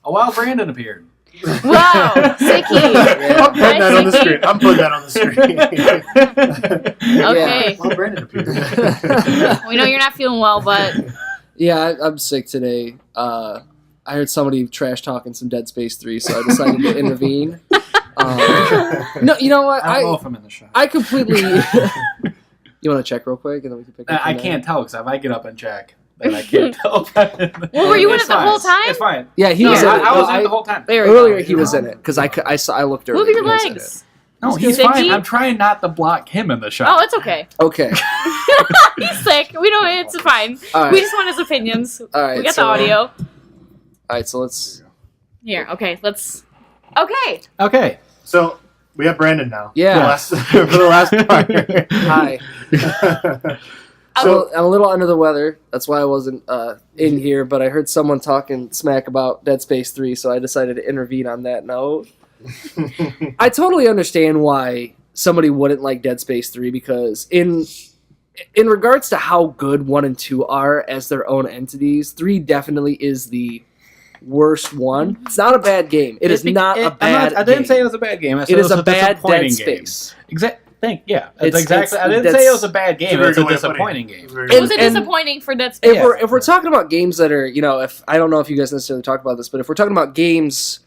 A wild Brandon appeared. Wow, Sicky. I'm putting that on the screen. I'm putting that on the screen. Okay. Well, Brandon appeared. We know you're not feeling well, but Yeah, I'm sick today. I heard somebody trash talking some Dead Space 3, so I decided to intervene. No, you know what? I don't know if I'm in the shot. I completely. You want to check real quick, and then we can pick up. I can't tell because if I get up and check, then I can't tell. Well, were you in it the whole time? It's fine. Yeah, he No, was in it. I was in it the whole time. Earlier, he was in it because I looked earlier. Move your he was in legs. No, he's Sicky? fine. I'm trying not to block him in the shot. Oh, it's okay. it. Okay. He's sick. We don't. It's fine. All right. We just want his opinions. All right. We got so, the audio. All right, so let's. Here. Okay. Let's. Okay. Okay. So we have Brandon now. Yeah. For the last part. Hi. So I'm a little under the weather. That's why I wasn't in here. But I heard someone talking smack about Dead Space 3, so I decided to intervene on that note. I totally understand why somebody wouldn't like Dead Space 3 because in regards to how good 1 and 2 are as their own entities, 3 definitely is the worst one. It's not a bad game. It is not a bad game. I didn't say it was a bad game. I said It is a bad disappointing Dead game. Space. Yeah, It's exactly. I didn't that's- say it was a bad game. It's a very good way of putting disappointing it. game. Very It good. was And- disappointing for Dead Space. If we're talking about games that are, if I don't know if you guys necessarily talk about this, but if we're talking about games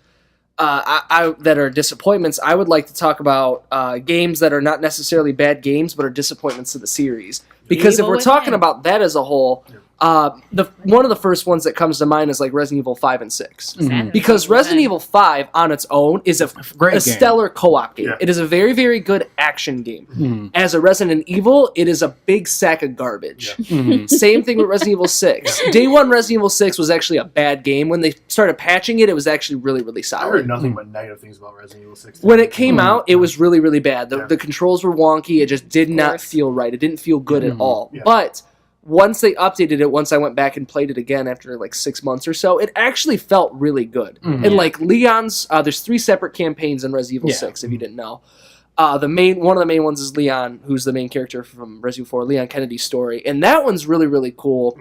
that are disappointments, I would like to talk about games that are not necessarily bad games, but are disappointments to the series. Because Evil if we're Within. talking about that as a whole, one of the first ones that comes to mind is like Resident Evil 5 and 6. Mhm. Because Resident Evil 5 on its own is a Great game. stellar co-op game. Yeah. It is a very, very good action game. Mhm. As a Resident Evil, it is a big sack of garbage. Mhm. Same thing with Resident Evil 6. Day 1 Resident Evil 6 was actually a bad game. When they started patching it, it was actually really, really I heard solid. nothing but negative things about Resident Evil 6. When it came out, it was really, really bad. Yeah. The controls were wonky. It just did not course. feel right. It didn't feel good at Mhm. all. Yeah. But once they updated it, once I went back and played it again after like 6 months or so, it actually felt really good. Mhm. And like Leon's, there's 3 separate campaigns in Resident Evil Yeah. 6, if you didn't know. One of the main ones is Leon, who's the main character from Resident Evil 4, Leon Kennedy's story. And that one's really, really cool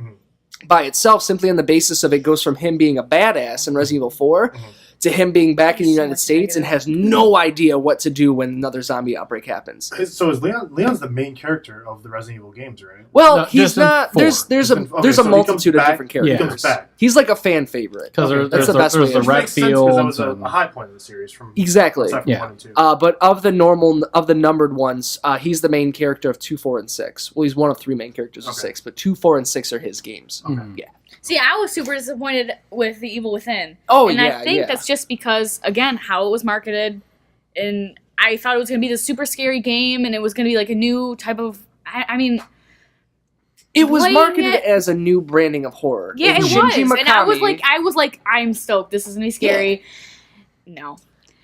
by itself, simply on the basis of it goes from him being a badass in Resident Evil 4 to him being back in the So United much States and negative. has no idea what to do when another zombie outbreak happens. So is Leon's the main character of the Resident Evil games, right? Well, No, he's just in not. 4. There's Okay, a so he comes multitude of back- different Yeah. He characters. comes back. He's like a fan favorite. Because Okay. That's the best there's way the to- rec Makes sense, 'cause that was fields. a high point of the series from Exactly. aside from Yeah. 1 and 2. But of the numbered ones, he's the main character of 2, 4, and 6. Well, he's one of 3 main characters of Okay. 6, but 2, 4, and 6 are his games. Mhm. Yeah. See, I was super disappointed with The Evil Within. Oh And yeah, I think yeah. that's just because, again, how it was marketed. And I thought it was going to be this super scary game, and it was going to be like a new type of. I mean, It was playing marketed it- as a new branding of horror. yeah, And it Shinji was. And I was Mikami- like, I'm stoked. This is going to be scary. No.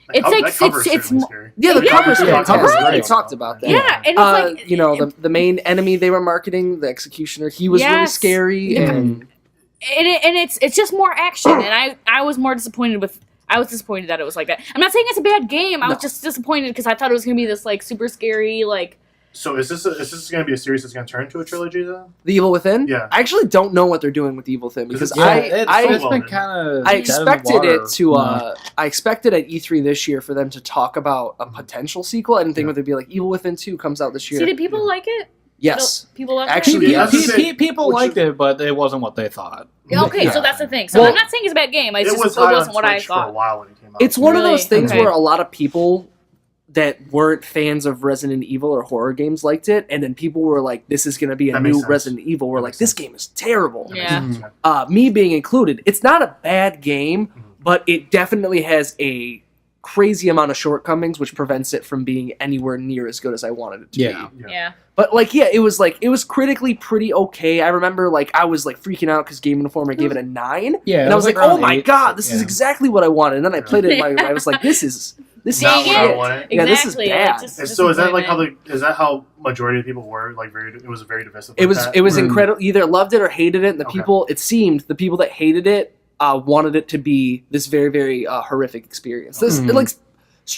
That It's cover- like that cover's it's certainly mo- scary. Yeah, the Yeah, cover's yeah, fantastic. right. We talked about that. Yeah, and it's like the main enemy they were marketing, the executioner, he was really Yes. scary, Yeah. and it's just more action, and I was more disappointed with. I was disappointed that it was like that. I'm not saying it's a bad game. I was No. just disappointed because I thought it was gonna be this like super scary like. So is this going to be a series that's going to turn into a trilogy, though? The Evil Within. Yeah. I actually don't know what they're doing with the Evil Within because Yeah, I it's well been then. kind of. I expected it to. I expected at E3 this year for them to talk about a potential sequel. I didn't think Yeah. it would be like Evil Within 2 comes out this year. See, did people like it? Yes. People like Actually, it? Yeah, I was gonna say, People which liked is- it, but it wasn't what they thought. Yeah, okay, Yeah. so that's the thing. So Well, I'm not saying it's a bad game. It It just was it high wasn't on what I Twitch for a thought. while when it came out. It's one of Really? those things Okay. where a lot of people that weren't fans of Resident Evil or horror games liked it, and then people were like, "This is going to be a That makes new sense. Resident Evil." We're That like, makes "This sense. game is terrible." That makes Yeah. sense, yeah. Me being included, it's not a bad game, Mhm. but it definitely has a crazy amount of shortcomings, which prevents it from being anywhere near as good as I wanted it to Yeah. be. Yeah. But it was critically pretty okay. I remember I was freaking out because Game Informer gave it a 9, Yeah, and I was like, "Oh my god, this is yeah. exactly what I wanted." And then I played it, and I was like, "This is Not Dang what I it. wanted. Yeah, this is Exactly. bad. And so is that how majority of people were it was very divisive? It was like that? incredible. Either loved it or hated it. And the Okay. people that hated it wanted it to be this very, very horrific experience. This Mhm.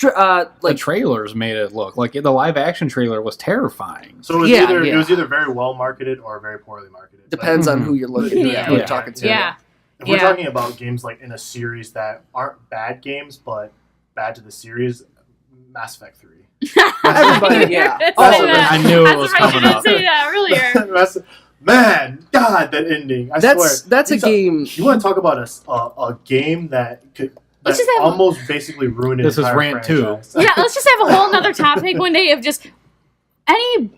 The Like trailers made it look like the live action trailer was terrifying. So it was Yeah, either yeah. it was either very well marketed or very poorly marketed. depends on who you're looking Yeah. at, who you're Yeah. talking to. Yeah. If we're Yeah. talking about games like in a series that aren't bad games but bad to the series, Mass Effect 3. Everybody, yeah. Also, I knew it was I'm surprised coming you didn't up. say that earlier. Man, God, that ending! I swear. That's a game. You want to talk about a game that could Let's that just have- almost basically ruined an This is entire rant two. franchise. Yeah, let's just have a whole nother topic one day of just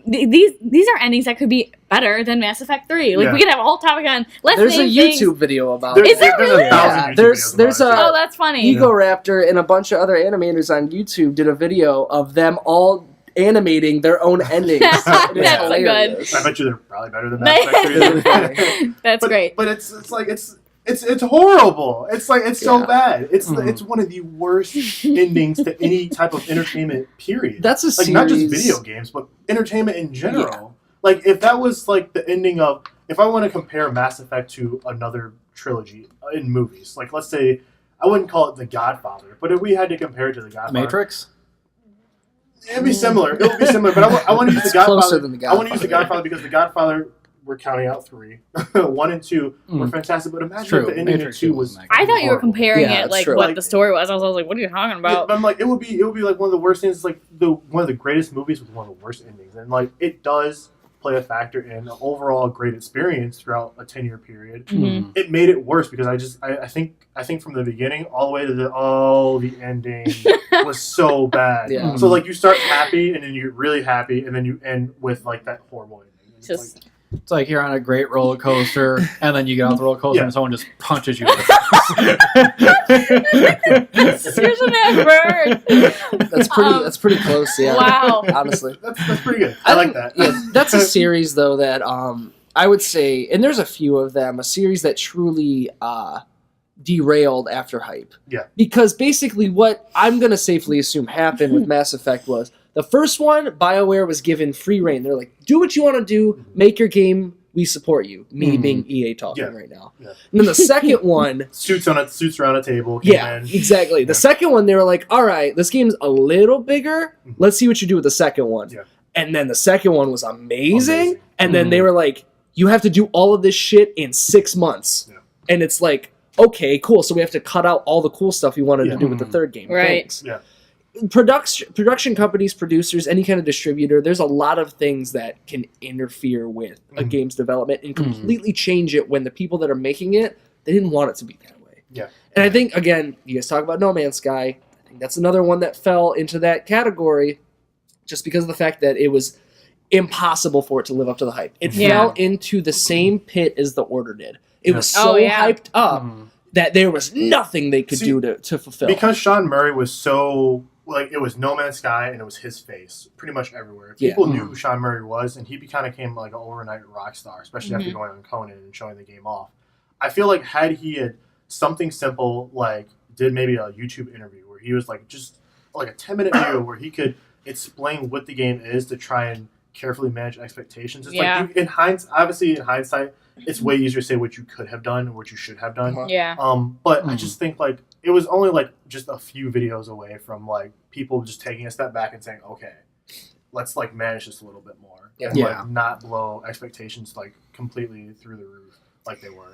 these are endings that could be better than Mass Effect 3. Like Yeah. we could have a whole topic on. Let's There's a name YouTube things. video about There's, it. Is there there's really? a thousand Yeah, YouTube there's- videos there's about it, Oh, too. that's funny. Ego Raptor and a bunch of other animators on YouTube did a video of them all animating their own endings. It is That's so hilarious. I bet you they're probably better than Mass Effect 3. That's but, great. But it's like it's horrible. It's like it's so Yeah. bad. It's Mhm. it's one of the worst endings to any type of entertainment. Period. That's a like series. not just video games, but entertainment in general. Like if that was like the ending of, if I want to compare Mass Effect to another trilogy in movies, like let's say I wouldn't call it The Godfather, but if we had to compare it to The Godfather, Matrix. it'd be similar. It would be similar, but I want to use It's The Godfather. closer than The I want to use The Godfather. Godfather because The Godfather, we're counting out 3, 1 and 2 were Mm. fantastic, but imagine True. if the ending of Matrix 2 wasn't was. that good. I thought you were horrible. comparing Yeah, it that's like true. what Like- the story was. I was like, what are you talking Yeah, about? but I'm like, it would be like one of the worst things, like one of the greatest movies with one of the worst endings, and like it does play a factor in the overall great experience throughout a 10-year period. Mhm. It made it worse because I think from the beginning all the way to the ending was so bad. Yeah. So like you start happy and then you get really happy and then you end with like that horrible ending. It's Just- like, It's like you're on a great roller coaster, and then you get off the roller coaster, Yeah. and someone just punches you. in the face. Here's an advert. That's pretty close, yeah. Wow. Honestly. that's pretty good. I like that. Yeah, that's a series though that I would say, and there's a few of them, a series that truly derailed after hype. Yeah. Because basically what I'm gonna safely assume happened with Mass Effect was the first one, BioWare was given free reign. They're like, do what you want to do, make your game, we support you. Me Mhm. being EA talking Yeah. right now. Yeah. And then the second one, Suits around a table. came yeah, in. exactly. The Yeah. second one, they were like, all right, this game's a little bigger. Mhm. Let's see what you do with the second one. Yeah. And then the second one was amazing. Amazing. And then Mhm. they were like, you have to do all of this shit in 6 months. Yeah. And it's like, okay, cool. So we have to cut out all the cool stuff we wanted Yeah. to do with the third game. Right. Thanks. Yeah. Production companies, producers, any kind of distributor, there's a lot of things that can interfere with a Mhm. game's development and completely change it when the people that are making it, they didn't want it to be that way. Yeah. And I think, again, you guys talk about No Man's Sky. I think that's another one that fell into that category just because of the fact that it was impossible for it to live up to the hype. It Yeah. fell into the same pit as The Order did. It was Oh, so yeah. hyped up Mhm. that there was nothing they could See, do to fulfill. Because Sean Murray was so, like, it was No Man's Sky and it was his face pretty much everywhere. Yeah. People knew who Sean Murray was, and he kind of became like an overnight rock star, especially after going on Conan and showing the game off. I feel like had he had something simple, like did maybe a YouTube interview where he was like just like a 10-minute video where he could explain what the game is to try and carefully manage expectations. It's Yeah. like in hindsight, it's way easier to say what you could have done or what you should have done. Uh-huh. Yeah. But I Mhm. just think like it was only like just a few videos away from like people just taking a step back and saying, okay, let's like manage this a little bit more. Yeah. And, Yeah. like, not blow expectations like completely through the roof like they were.